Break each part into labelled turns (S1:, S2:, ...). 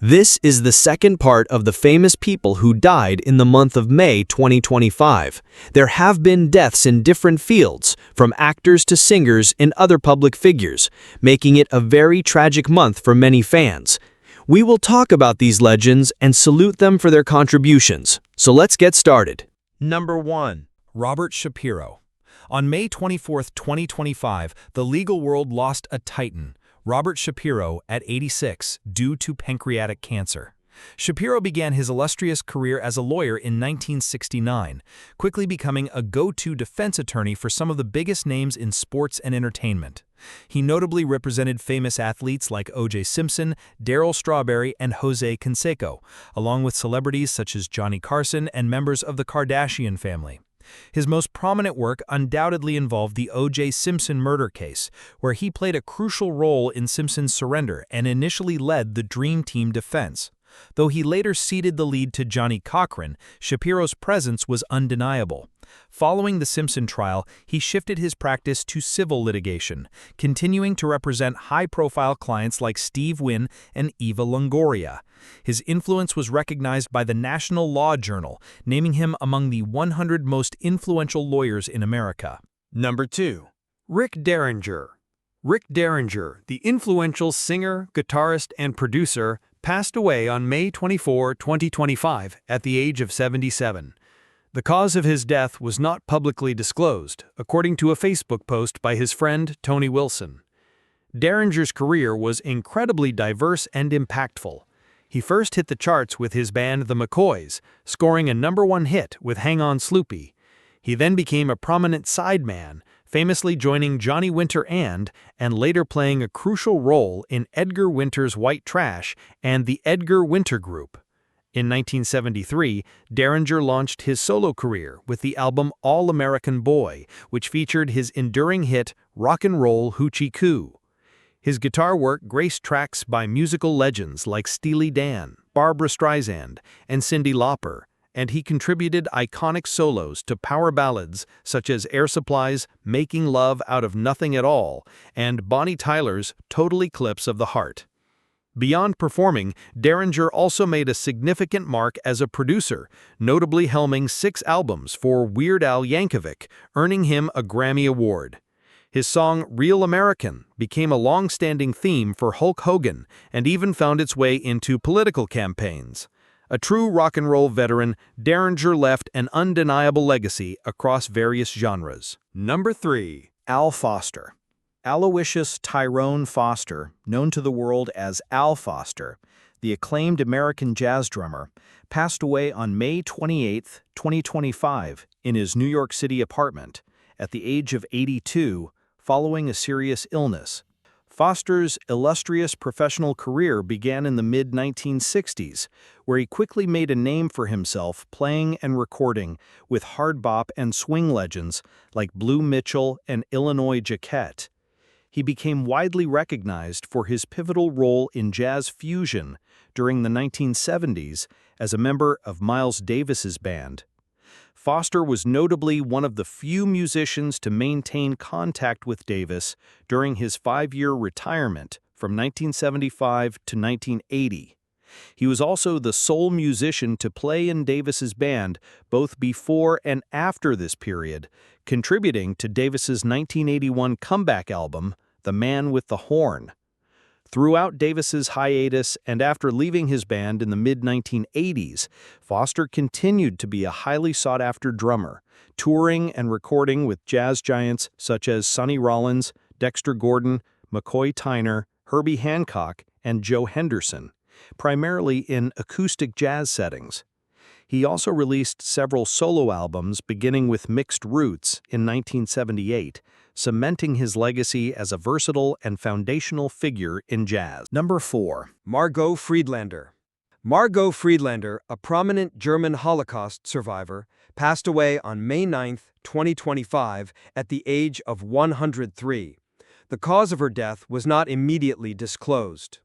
S1: This is the second part of the famous people who died in the month of May 2025. There have been deaths in different fields, from actors to singers and other public figures, making it a very tragic month for many fans. We will talk about these legends and salute them for their contributions. So let's get started.
S2: Number 1. Robert Shapiro. On May 24, 2025, the legal world lost a titan, Robert Shapiro, at 86, due to pancreatic cancer. Shapiro began his illustrious career as a lawyer in 1969, quickly becoming a go-to defense attorney for some of the biggest names in sports and entertainment. He notably represented famous athletes like O.J. Simpson, Darryl Strawberry, and Jose Canseco, along with celebrities such as Johnny Carson and members of the Kardashian family. His most prominent work undoubtedly involved the O.J. Simpson murder case, where he played a crucial role in Simpson's surrender and initially led the Dream Team defense. Though he later ceded the lead to Johnny Cochran, Shapiro's presence was undeniable. Following the Simpson trial, he shifted his practice to civil litigation, continuing to represent high-profile clients like Steve Wynn and Eva Longoria. His influence was recognized by the National Law Journal, naming him among the 100 most influential lawyers in America.
S3: Number 2. Rick Derringer. Rick Derringer, the influential singer, guitarist, and producer, passed away on May 24, 2025, at the age of 77. The cause of his death was not publicly disclosed, according to a Facebook post by his friend Tony Wilson. Derringer's career was incredibly diverse and impactful. He first hit the charts with his band The McCoys, scoring a #1 hit with Hang On Sloopy. He then became a prominent sideman, famously joining Johnny Winter and later playing a crucial role in Edgar Winter's White Trash and the Edgar Winter Group. In 1973, Derringer launched his solo career with the album All American Boy, which featured his enduring hit Rock and Roll Hoochie Coo. His guitar work graced tracks by musical legends like Steely Dan, Barbra Streisand, and Cyndi Lauper, and he contributed iconic solos to power ballads such as Air Supply's Making Love Out of Nothing at All and Bonnie Tyler's Total Eclipse of the Heart. Beyond performing, Derringer also made a significant mark as a producer, notably helming 6 albums for Weird Al Yankovic, earning him a Grammy Award. His song Real American became a long-standing theme for Hulk Hogan and even found its way into political campaigns. A true rock and roll veteran, Derringer left an undeniable legacy across various genres. Number 3.
S4: Al Foster. Aloysius Tyrone Foster, known to the world as Al Foster, the acclaimed American jazz drummer, passed away on May 28, 2025, in his New York City apartment, at the age of 82, following a serious illness. Foster's illustrious professional career began in the mid-1960s, where he quickly made a name for himself playing and recording with hard bop and swing legends like Blue Mitchell and Illinois Jacquet. He became widely recognized for his pivotal role in jazz fusion during the 1970s as a member of Miles Davis's band. Foster was notably one of the few musicians to maintain contact with Davis during his 5-year retirement from 1975 to 1980. He was also the sole musician to play in Davis's band both before and after this period, contributing to Davis's 1981 comeback album, The Man with the Horn. Throughout Davis's hiatus and after leaving his band in the mid-1980s, Foster continued to be a highly sought-after drummer, touring and recording with jazz giants such as Sonny Rollins, Dexter Gordon, McCoy Tyner, Herbie Hancock, and Joe Henderson, primarily in acoustic jazz settings. He also released several solo albums beginning with Mixed Roots in 1978, cementing his legacy as a versatile and foundational figure in jazz. Number 4.
S3: Margot Friedlander. Margot Friedlander, a prominent German Holocaust survivor, passed away on May 9, 2025, at the age of 103. The cause of her death was not immediately disclosed.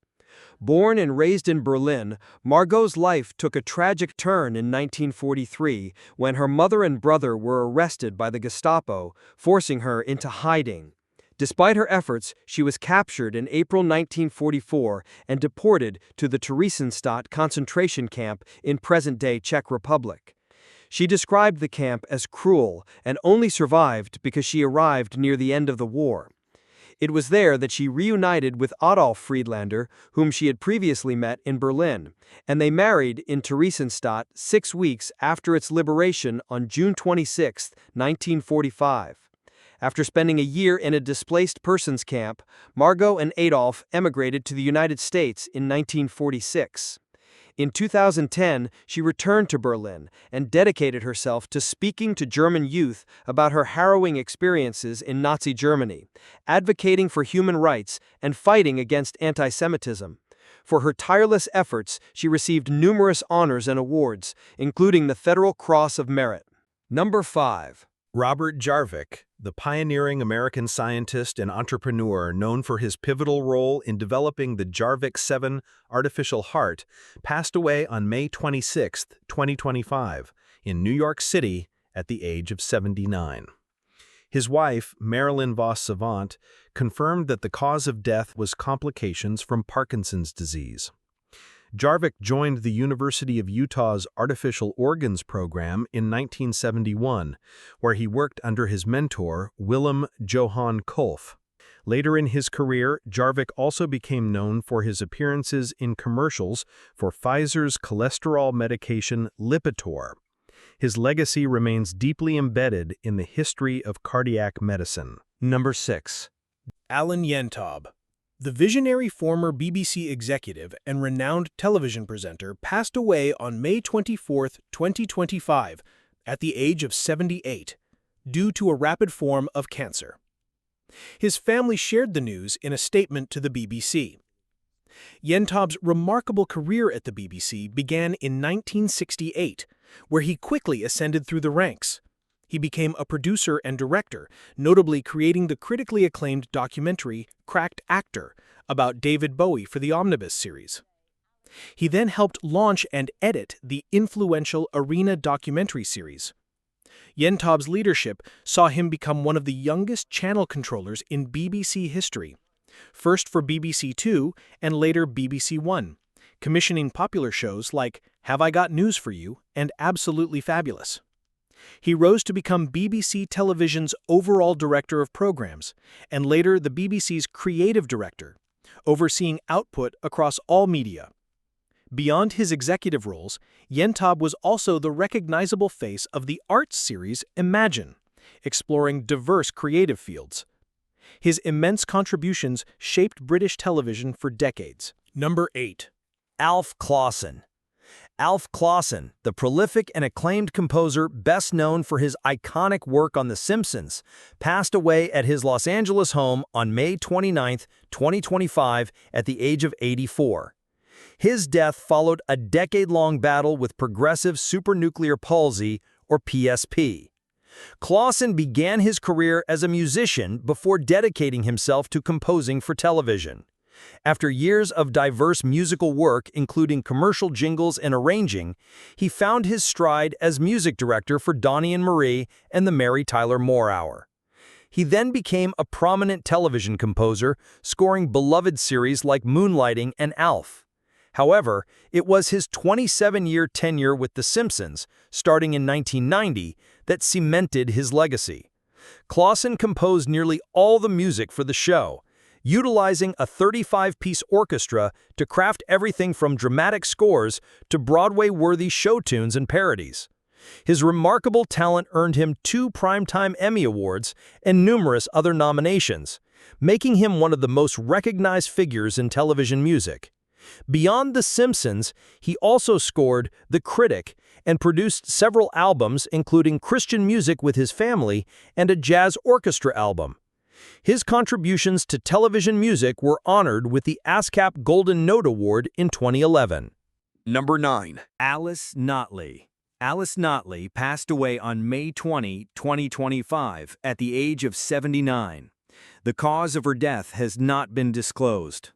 S3: Born and raised in Berlin, Margot's life took a tragic turn in 1943 when her mother and brother were arrested by the Gestapo, forcing her into hiding.
S5: Despite her efforts, she was captured in April 1944 and deported to the Theresienstadt concentration camp in present-day Czech Republic. She described the camp as cruel and only survived because she arrived near the end of the war. It was there that she reunited with Adolf Friedlander, whom she had previously met in Berlin, and they married in Theresienstadt 6 weeks after its liberation on June 26, 1945. After spending a year in a displaced persons camp, Margot and Adolf emigrated to the United States in 1946. In 2010, she returned to Berlin and dedicated herself to speaking to German youth about her harrowing experiences in Nazi Germany, advocating for human rights and fighting against anti-Semitism. For her tireless efforts, she received numerous honors and awards, including the Federal Cross of Merit. Number 5.
S2: Robert Jarvik, the pioneering American scientist and entrepreneur known for his pivotal role in developing the Jarvik 7 artificial heart, passed away on May 26, 2025, in New York City at the age of 79. His wife, Marilyn Vos Savant, confirmed that the cause of death was complications from Parkinson's disease. Jarvik joined the University of Utah's Artificial Organs program in 1971, where he worked under his mentor, Willem Johan Kolff. Later in his career, Jarvik also became known for his appearances in commercials for Pfizer's cholesterol medication Lipitor. His legacy remains deeply embedded in the history of cardiac medicine.
S5: Number 6.
S6: Alan Yentob. The visionary former BBC executive and renowned television presenter passed away on May 24, 2025, at the age of 78, due to a rapid form of cancer. His family shared the news in a statement to the BBC. Yentob's remarkable career at the BBC began in 1968, where he quickly ascended through the ranks. He became a producer and director, notably creating the critically acclaimed documentary Cracked Actor about David Bowie for the Omnibus series. He then helped launch and edit the influential Arena documentary series. Yentob's leadership saw him become one of the youngest channel controllers in BBC history, first for BBC Two and later BBC One, commissioning popular shows like Have I Got News for You and Absolutely Fabulous. He rose to become BBC Television's overall director of programs, and later the BBC's creative director, overseeing output across all media. Beyond his executive roles, Yentob was also the recognizable face of the arts series Imagine, exploring diverse creative fields. His immense contributions shaped British television for decades. Number 8.
S1: Alf Clausen. Alf Clausen, the prolific and acclaimed composer best known for his iconic work on The Simpsons, passed away at his Los Angeles home on May 29, 2025, at the age of 84. His death followed a decade-long battle with progressive supranuclear palsy, or PSP. Clausen began his career as a musician before dedicating himself to composing for television. After years of diverse musical work, including commercial jingles and arranging, he found his stride as music director for Donnie and Marie and the Mary Tyler Moore Hour. He then became a prominent television composer, scoring beloved series like Moonlighting and Alf. However, it was his 27-year tenure with The Simpsons, starting in 1990, that cemented his legacy. Clausen composed nearly all the music for the show, utilizing a 35-piece orchestra to craft everything from dramatic scores to Broadway-worthy show tunes and parodies. His remarkable talent earned him 2 Primetime Emmy Awards and numerous other nominations, making him one of the most recognized figures in television music. Beyond The Simpsons, he also scored The Critic and produced several albums, including Christian music with his family and a jazz orchestra album. His contributions to television music were honored with the ASCAP Golden Note Award in 2011.
S5: Number 9. Alice Notley. Alice Notley passed away on May 20, 2025, at the age of 79. The cause of her death has not been disclosed.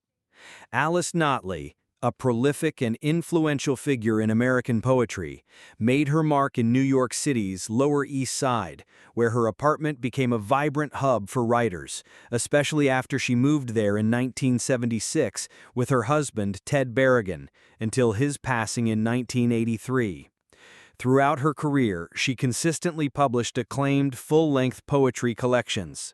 S5: Alice Notley, A prolific and influential figure in American poetry, made her mark in New York City's Lower East Side, where her apartment became a vibrant hub for writers, especially after she moved there in 1976 with her husband, Ted Berrigan, until his passing in 1983. Throughout her career, she consistently published acclaimed full-length poetry collections.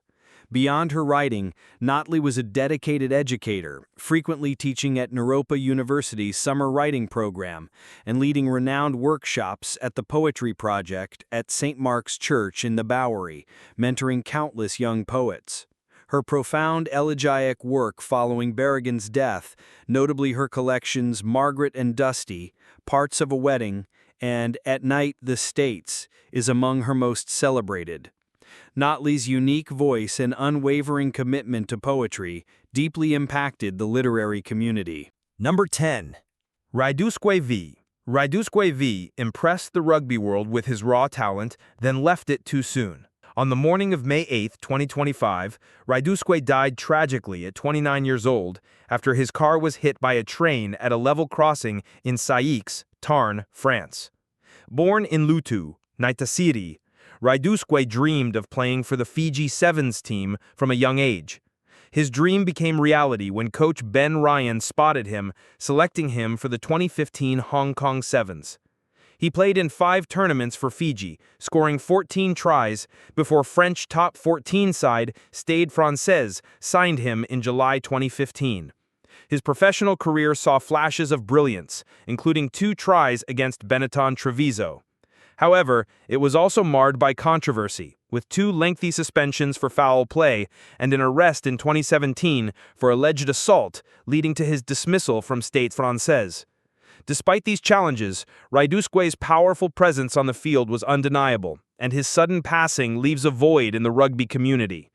S5: Beyond her writing, Notley was a dedicated educator, frequently teaching at Naropa University's summer writing program and leading renowned workshops at the Poetry Project at St. Mark's Church in the Bowery, mentoring countless young poets. Her profound elegiac work following Berrigan's death, notably her collections Margaret and Dusty, Parts of a Wedding, and At Night the States, is among her most celebrated. Notley's unique voice and unwavering commitment to poetry deeply impacted the literary community.
S7: Number 10. Radusque V. Radusque V impressed the rugby world with his raw talent, then left it too soon. On the morning of May 8, 2025, Radusque died tragically at 29 years old after his car was hit by a train at a level crossing in Saix, Tarn, France. Born in Lutu, Naitasiri, Radusque dreamed of playing for the Fiji Sevens team from a young age. His dream became reality when coach Ben Ryan spotted him, selecting him for the 2015 Hong Kong Sevens. He played in 5 tournaments for Fiji, scoring 14 tries, before French top 14 side Stade Française signed him in July 2015. His professional career saw flashes of brilliance, including 2 tries against Benetton Treviso. However, it was also marred by controversy, with 2 lengthy suspensions for foul play and an arrest in 2017 for alleged assault, leading to his dismissal from Stade Française. Despite these challenges, Radusque's powerful presence on the field was undeniable, and his sudden passing leaves a void in the rugby community.